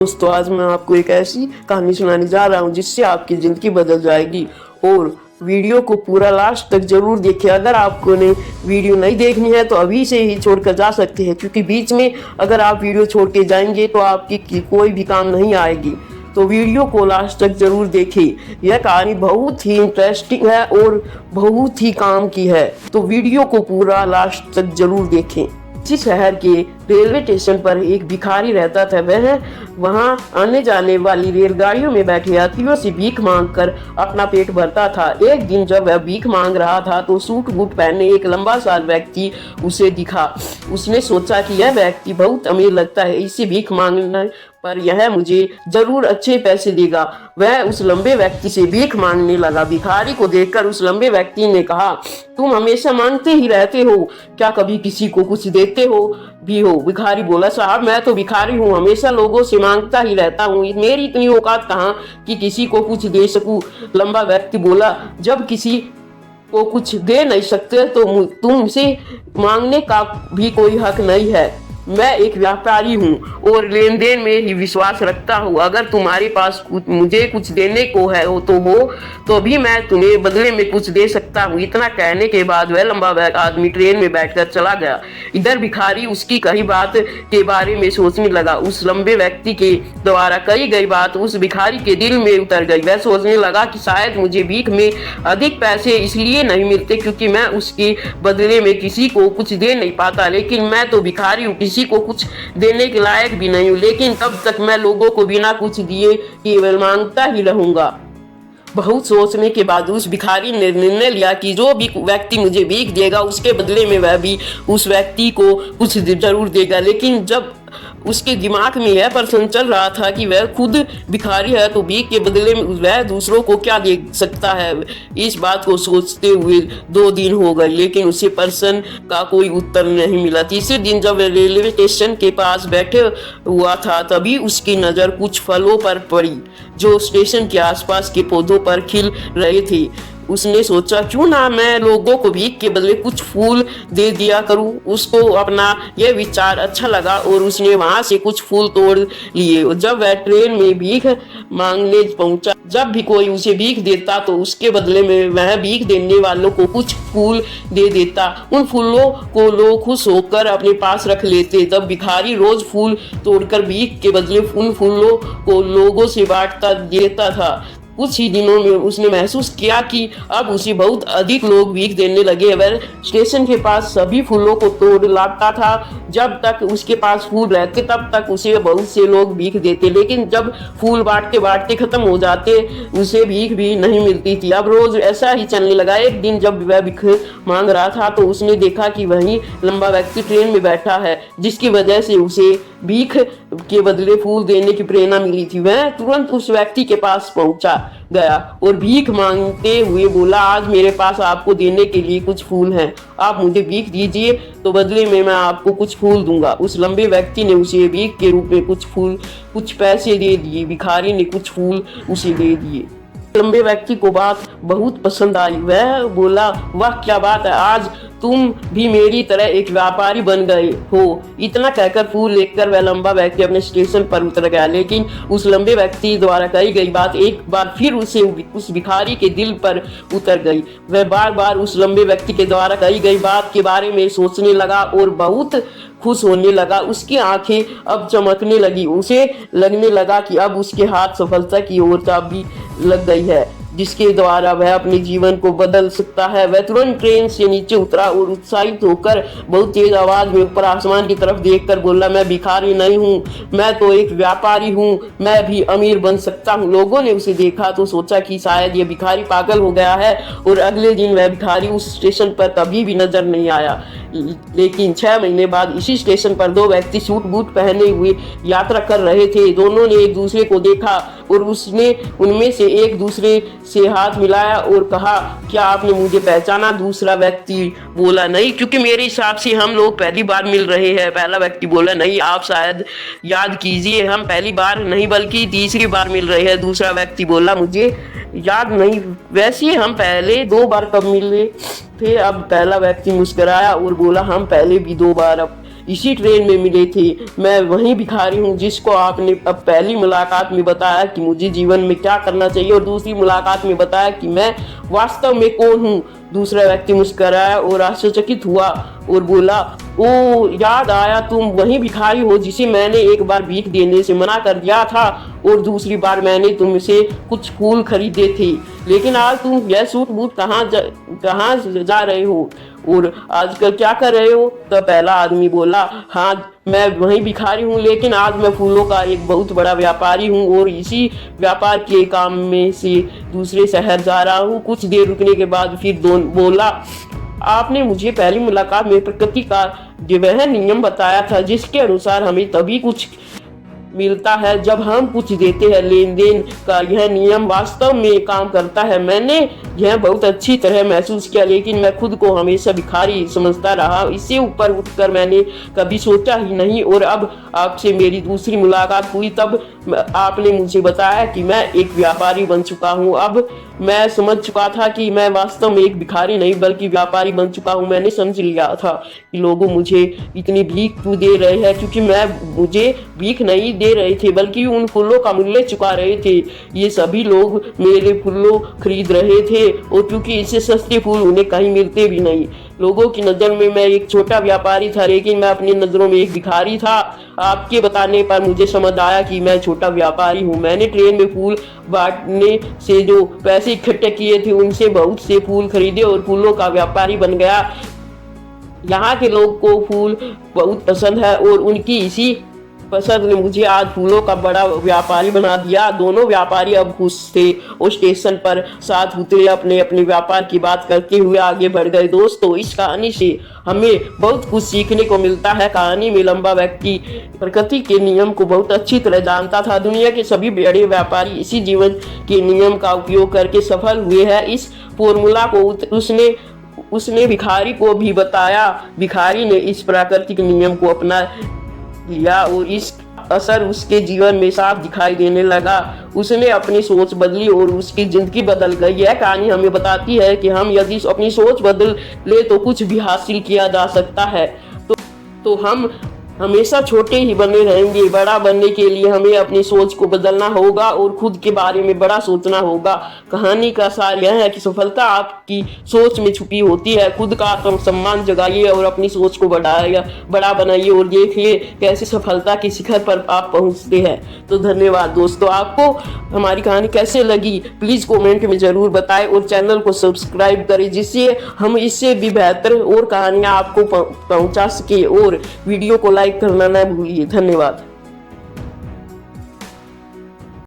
दोस्तों, आज मैं आपको एक ऐसी कहानी सुनाने जा रहा हूँ जिससे आपकी ज़िंदगी बदल जाएगी। और वीडियो को पूरा लास्ट तक जरूर देखें। अगर आपको ने वीडियो नहीं देखनी है तो अभी से ही छोड़कर जा सकते हैं, क्योंकि बीच में अगर आप वीडियो छोड़ के जाएंगे तो आपकी कोई भी काम नहीं आएगी। तो वीडियो को लास्ट तक जरूर देखें। यह कहानी बहुत ही इंटरेस्टिंग है और बहुत ही काम की है, तो वीडियो को पूरा लास्ट तक जरूर देखें। जिस शहर के रेलवे स्टेशन पर एक भिखारी रहता था, वह वहां आने जाने वाली रेलगाड़ियों में बैठे यात्रियों से भीख मांगकर अपना पेट भरता था। एक दिन जब वह भीख मांग रहा था तो सूट बूट पहने एक लंबा सा व्यक्ति उसे दिखा। उसने सोचा कि यह व्यक्ति बहुत अमीर लगता है, इससे भीख मांगने पर यह मुझे जरूर अच्छे पैसे देगा। वह उस लंबे व्यक्ति से भीख मांगने लगा। भिखारी को देखकर उस लंबे व्यक्ति ने कहा, तुम हमेशा मांगते ही रहते हो, क्या कभी किसी को कुछ देते हो भी हो? भिखारी बोला, साहब मैं तो भिखारी हूँ, हमेशा लोगों से मांगता ही रहता हूँ, मेरी इतनी औकात कहाँ कि किसी को कुछ दे सकूं। लंबा व्यक्ति बोला, जब किसी को कुछ दे नहीं सकते तो तुमसे मांगने का भी कोई हक नहीं है। मैं एक व्यापारी हूँ और लेन देन में ही विश्वास रखता हूँ। अगर तुम्हारे पास मुझे कुछ देने को है तो भी मैं तुम्हें बदले में कुछ दे सकता हूँ। इतना कहने के बाद वह लंबा आदमी ट्रेन में बैठकर चला गया। इधर भिखारी उसकी कही बात के बारे में सोचने लगा। उस लंबे व्यक्ति के द्वारा कही गई बात उस भिखारी के दिल में उतर गई। वह सोचने लगा कि शायद मुझे भीख में अधिक पैसे इसलिए नहीं मिलते क्योंकि मैं उसके बदले में किसी को कुछ दे नहीं पाता, लेकिन मैं तो भिखारी हूँ, किसी को कुछ देने के लायक भी नहीं हूँ, लेकिन तब तक मैं लोगों को बिना कुछ दिए केवल मांगता ही रहूंगा। बहुत सोचने के बाद उस भिखारी ने निर्णय लिया कि जो भी व्यक्ति मुझे भीख देगा उसके बदले में वह भी उस व्यक्ति को कुछ जरूर देगा। लेकिन जब उसके दिमाग में यह प्रश्न चल रहा था कि वह खुद भिखारी है तो भीख के बदले में वह दूसरों को क्या दे सकता है, इस बात को सोचते हुए 2 दिन हो गए, लेकिन उसे प्रश्न का कोई उत्तर नहीं मिला। तीसरे दिन जब वह रेलवे स्टेशन के पास बैठे हुआ था तभी उसकी नज़र कुछ फलों पर पड़ी जो स्टेशन के आसपास के पौधों पर खिल रहे थे। उसने सोचा, क्यों ना मैं लोगों को भीख के बदले कुछ फूल दे दिया करूं। उसको अपना यह विचार अच्छा लगा और उसने वहां से कुछ फूल तोड़ लिए। जब वह ट्रेन में भीख मांगने पहुंचा, जब भी कोई उसे भीख देता तो उसके बदले में वह भीख देने वालों को कुछ फूल दे देता। उन फूलों को लोग खुश होकर अपने पास रख लेते। तब भिखारी रोज फूल तोड़कर भीख के बदले उन फूलों को लोगों से बांटता देता था। कुछ ही दिनों में उसने महसूस किया कि अब उसे बहुत अधिक लोग भीख देने लगे। वह स्टेशन के पास सभी फूलों को तोड़ लाता था। जब तक उसके पास फूल रहते तब तक उसे बहुत से लोग भीख देते, लेकिन जब फूल बांटते बांटते खत्म हो जाते उसे भीख भी नहीं मिलती थी। अब रोज ऐसा ही चलने लगा। एक दिन जब वह भीख मांग रहा था तो उसने देखा कि वही लंबा व्यक्ति ट्रेन में बैठा है, जिसकी वजह से उसे भीख के बदले फूल देने की प्रेरणा मिली थी। वह तुरंत उस व्यक्ति के पास पहुंचा गया और भीख मांगते हुए बोला, आज मेरे पास आपको देने के लिए कुछ फूल हैं, आप मुझे भीख दीजिए तो बदले में मैं आपको कुछ फूल दूंगा। उस लंबे व्यक्ति ने उसे भीख के रूप में कुछ पैसे दे दिए। भिखारी ने कुछ फूल उसे दे दिए। लंबे व्यक्ति को बात बहुत पसंद आई। वह बोला, वाह क्या बात है, आज तुम भी मेरी तरह एक व्यापारी बन गए हो। इतना कहकर फूल लेकर वह लंबा व्यक्ति अपने स्टेशन पर उतर गया। लेकिन उस लंबे व्यक्ति द्वारा कही गई बात एक बार फिर उस भिखारी के दिल पर उतर गई। वह बार बार उस लंबे व्यक्ति के द्वारा कही गई बात के बारे में सोचने लगा और बहुत खुश होने लगा। उसकी आंखें अब चमकने लगी। उसे लगने लगा कि अब उसके हाथ सफलता की ओर चाबी लग गई है, जिसके द्वारा वह अपने जीवन को बदल सकता है। वह तुरंत ट्रेन से नीचे उतरा और उत्साहित होकर बहुत तेज आवाज में ऊपर आसमान की तरफ देखकर बोला, मैं भिखारी नहीं हूँ, मैं तो एक व्यापारी हूँ, मैं भी अमीर बन सकता हूँ। लोगों ने उसे देखा तो सोचा कि शायद यह भिखारी पागल हो गया है और अगले दिन वह भिखारी उस स्टेशन पर कभी भी नजर नहीं आया। लेकिन 6 महीने बाद इसी स्टेशन पर 2 व्यक्ति सूट बूट पहने हुए यात्रा कर रहे थे। दोनों ने एक दूसरे को देखा और उनमें से एक दूसरे से हाथ मिलाया और कहा, क्या आपने मुझे पहचाना? दूसरा व्यक्ति बोला, नहीं, क्योंकि मेरे हिसाब से हम लोग पहली बार मिल रहे हैं। पहला व्यक्ति बोला, नहीं, आप शायद याद कीजिए, हम पहली बार नहीं बल्कि तीसरी बार मिल रहे हैं। दूसरा व्यक्ति बोला, मुझे याद नहीं, वैसे हम पहले 2 बार कब मिले थे? अब पहला व्यक्ति मुस्कुराया और बोला, हम पहले भी 2 बार अब इसी ट्रेन में मिले थे। मैं वही भिखारी हूँ जिसको आपने अब पहली मुलाकात में बताया कि मुझे जीवन में क्या करना चाहिए और दूसरी मुलाकात में बताया कि मैं वास्तव में कौन हूँ। दूसरा व्यक्ति मुस्कराया और आश्चर्यचकित हुआ और बोला, ओ याद आया, तुम वही भिखारी हो जिसे मैंने एक बार भीख देने से मना कर दिया था और दूसरी बार मैंने तुमसे कुछ फूल खरीदे थे। लेकिन आज तुम यह सूट बूट कहाँ जा रहे हो और आजकल क्या कर रहे हो? तो पहला आदमी बोला, हाँ मैं वही भिखारी हूँ, लेकिन आज मैं फूलों का एक बहुत बड़ा व्यापारी हूँ और इसी व्यापार के काम में से दूसरे शहर जा रहा हूँ। कुछ देर रुकने के बाद फिर बोला, आपने मुझे पहली मुलाकात में प्रकृति का वह नियम बताया था जिसके अनुसार हमें तभी कुछ मिलता है जब हम कुछ देते हैं। लेन देन का यह नियम वास्तव में काम करता है। मैंने यह बहुत अच्छी तरह महसूस किया, लेकिन मैं खुद को हमेशा भिखारी समझता रहा। इससे ऊपर उठकर मैंने कभी सोचा ही नहीं और अब आपसे मेरी दूसरी मुलाकात हुई तब आपने मुझे बताया कि मैं एक व्यापारी बन चुका हूँ। अब मैं समझ चुका था कि मैं वास्तव में एक भिखारी नहीं बल्कि व्यापारी बन चुका हूँ। मैंने समझ लिया था कि लोग मुझे इतनी भीख क्यों दे रहे हैं, क्योंकि मुझे भीख नहीं दे रहे थे बल्कि उन फूलों का मूल्य चुका रहे थे। ये सभी लोग मेरे फूलों खरीद रहे थे और क्योंकि इससे सस्ते फूल उन्हें कहीं मिलते भी नहीं। लोगों की नज़र में मैं एक छोटा व्यापारी था, लेकिन मैं अपनी नज़रों में एक भिखारी था। आपके बताने पर मुझे समझ आया कि मैं छोटा व्यापारी हूँ। मैंने ट्रेन में फूल बांटने से जो पैसे इकट्ठे किए थे उनसे बहुत से फूल खरीदे और फूलों का व्यापारी बन गया। यहाँ के लोग को फूल बहुत पसंद है और उनकी इसी पसंद ने मुझे आज फूलों का बड़ा व्यापारी बना दिया। दोनों व्यापारी अब खुश थे और स्टेशन पर साथ उतरे, अपने अपने व्यापार की बात करते हुए आगे बढ़ गए। दोस्तों, इस कहानी से हमें बहुत कुछ सीखने को मिलता है। कहानी में लंबा व्यक्ति प्रकृति के नियम को बहुत अच्छी तरह जानता था। दुनिया के सभी बड़े व्यापारी इसी जीवन के नियम का उपयोग करके सफल हुए हैं। इस फॉर्मूला को उसने भिखारी को भी बताया। भिखारी ने इस प्राकृतिक नियम को अपना लिया और इस असर उसके जीवन में साफ दिखाई देने लगा। उसने अपनी सोच बदली और उसकी जिंदगी बदल गई। यह कहानी हमें बताती है कि हम यदि अपनी सोच बदल ले तो कुछ भी हासिल किया जा सकता है। तो हम हमेशा छोटे ही बने रहेंगे। बड़ा बनने के लिए हमें अपनी सोच को बदलना होगा और खुद के बारे में बड़ा सोचना होगा। कहानी का सार यह है कि सफलता आपकी सोच में छुपी होती है। खुद का आत्म सम्मान जगाइए और अपनी सोच को बड़ा बनाइए और देखिए कैसे सफलता के शिखर पर आप पहुंचते हैं। तो धन्यवाद दोस्तों। आपको हमारी कहानी कैसे लगी प्लीज़ कमेंट में ज़रूर बताएं और चैनल को सब्सक्राइब करें, जिससे हम इससे भी बेहतर और कहानियाँ आपको पहुँचा सके। और वीडियो को लाइक करना न भूलिए। धन्यवाद।